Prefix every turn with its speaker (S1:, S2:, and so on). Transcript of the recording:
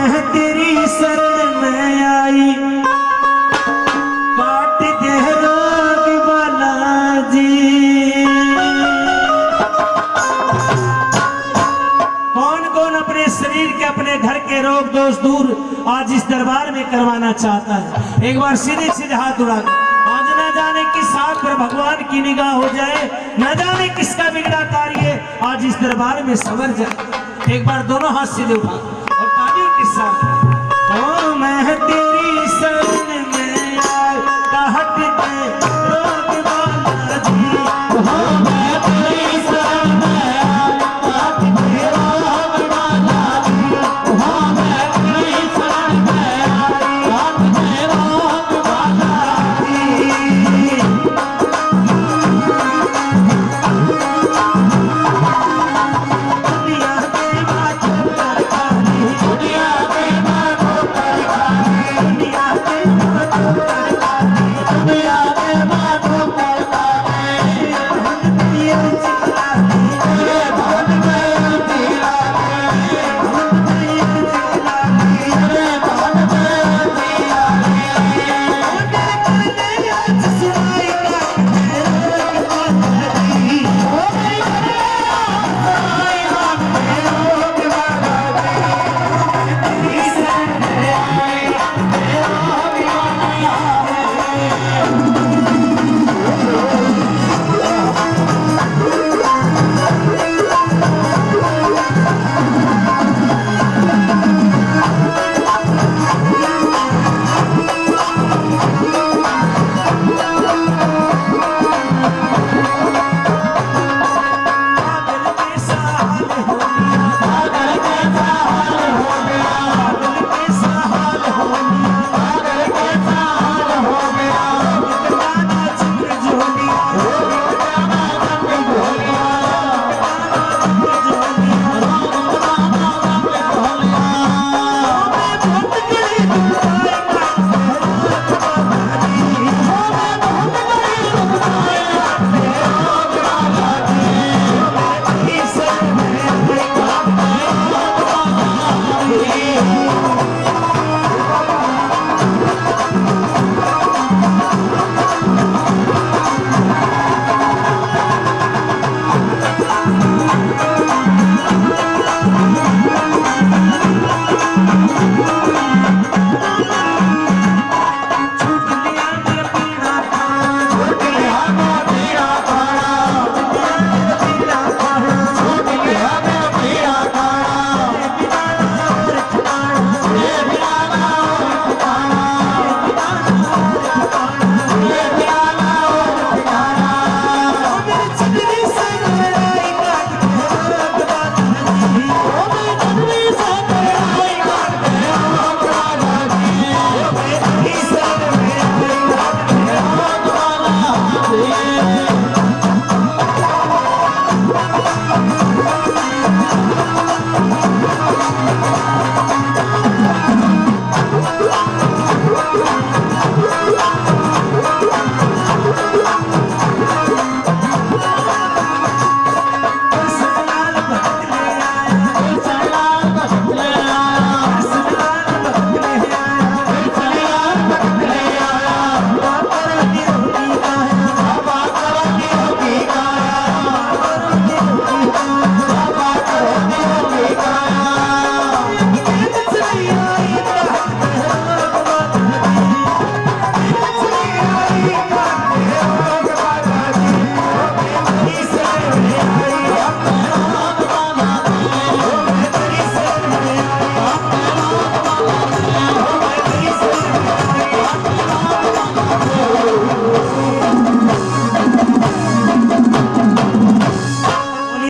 S1: मैं तेरी शरण में आई, काट दे रोग बालाजी। कौन कौन अपने शरीर के अपने घर के रोग दोष दूर आज इस दरबार में करवाना चाहता है? एक बार सीधे सीधे हाथ उड़ा दो। आज न जाने किस हाथ पर भगवान की निगाह हो जाए, न जाने किसका बिगड़ा कार्य आज इस दरबार में संवर जाए। एक बार दोनों हाथ सीधे उठा